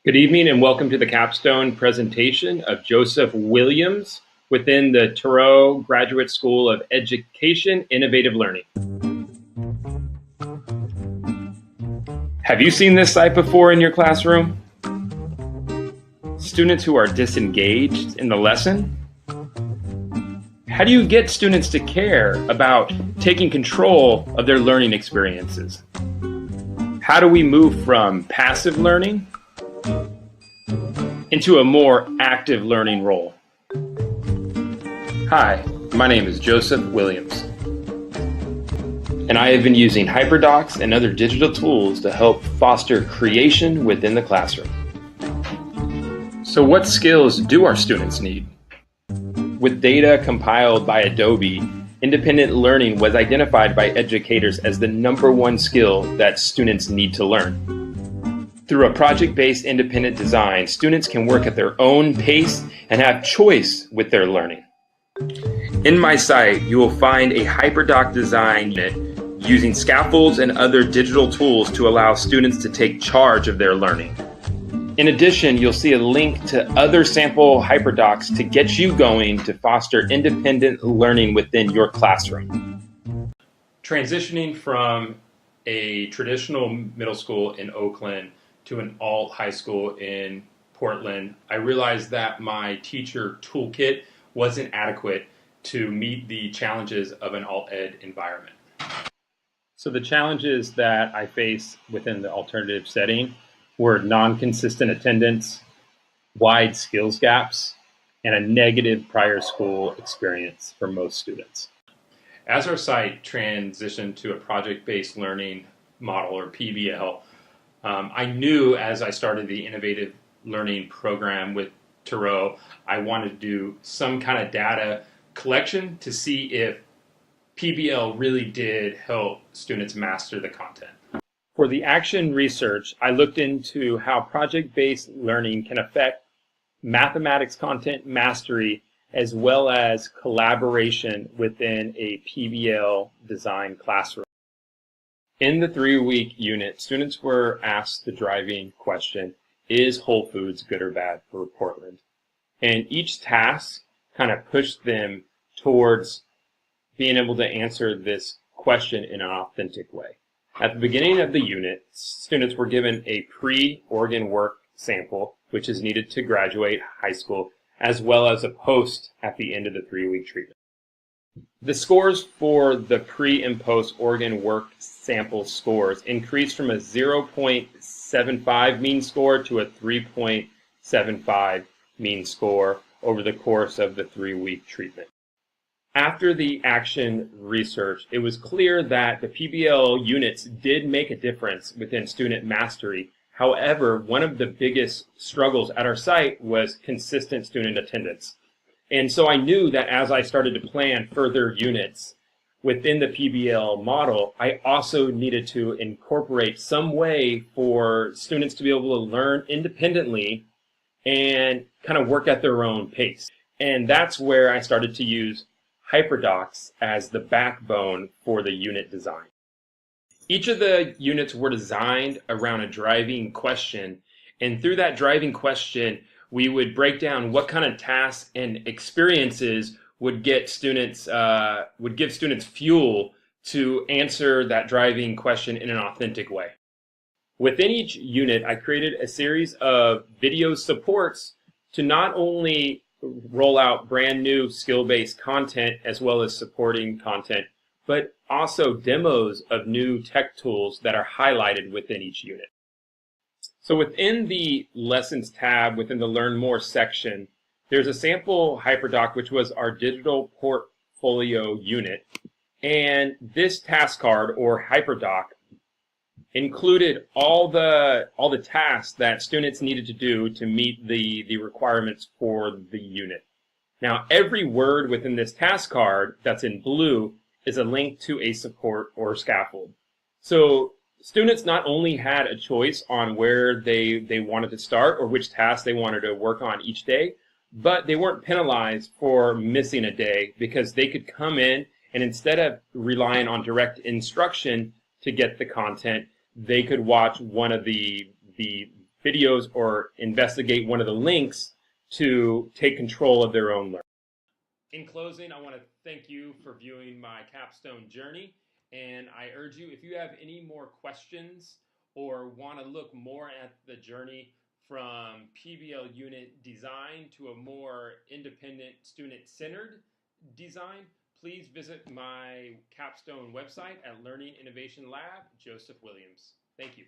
Good evening and welcome to the Capstone presentation of Joseph Williams within the Touro Graduate School of Education Innovative Learning. Have you seen this site before in your classroom? Students who are disengaged in the lesson? How do you get students to care about taking control of their learning experiences? How do we move from passive learning into a more active learning role? Hi, my name is Joseph Williams, and I have been using HyperDocs and other digital tools to help foster creation within the classroom. So what skills do our students need? With data compiled by Adobe, independent learning was identified by educators as the #1 skill that students need to learn. Through a project-based independent design, students can work at their own pace and have choice with their learning. In my site, you will find a HyperDoc design unit using scaffolds and other digital tools to allow students to take charge of their learning. In addition, you'll see a link to other sample HyperDocs to get you going to foster independent learning within your classroom. Transitioning from a traditional middle school in Oakland to an alt high school in Portland, I realized that my teacher toolkit wasn't adequate to meet the challenges of an alt ed environment. So the challenges that I face within the alternative setting were non-consistent attendance, wide skills gaps, and a negative prior school experience for most students. As our site transitioned to a project-based learning model, or PBL, I knew as I started the innovative learning program with Touro, I wanted to do some kind of data collection to see if PBL really did help students master the content. For the action research, I looked into how project-based learning can affect mathematics content mastery as well as collaboration within a PBL design classroom. In the 3-week unit, students were asked the driving question, is Whole Foods good or bad for Portland? And each task kind of pushed them towards being able to answer this question in an authentic way. At the beginning of the unit, students were given a pre-organ work sample, which is needed to graduate high school, as well as a post at the end of the 3-week treatment. The scores for the pre and post organ work sample scores increased from a 0.75 mean score to a 3.75 mean score over the course of the 3-week treatment. After the action research, it was clear that the PBL units did make a difference within student mastery. However, one of the biggest struggles at our site was consistent student attendance. And so I knew that as I started to plan further units within the PBL model, I also needed to incorporate some way for students to be able to learn independently and kind of work at their own pace. And that's where I started to use HyperDocs as the backbone for the unit design. Each of the units were designed around a driving question, and through that driving question, we would break down what kind of tasks and experiences would give students fuel to answer that driving question in an authentic way. Within each unit, I created a series of video supports to not only roll out brand new skill-based content as well as supporting content, but also demos of new tech tools that are highlighted within each unit. So within the Lessons tab, within the Learn More section, there's a sample HyperDoc, which was our digital portfolio unit. And this task card, or HyperDoc, included all the tasks that students needed to do to meet the requirements for the unit. Now, every word within this task card that's in blue is a link to a support or scaffold. So students not only had a choice on where they wanted to start or which tasks they wanted to work on each day, but they weren't penalized for missing a day because they could come in and instead of relying on direct instruction to get the content, they could watch one of the videos or investigate one of the links to take control of their own learning. In closing, I want to thank you for viewing my capstone journey, and I urge you, if you have any more questions or want to look more at the journey from PBL unit design to a more independent, student-centered design, please visit my capstone website at Learning Innovation Lab, Joseph Williams. Thank you.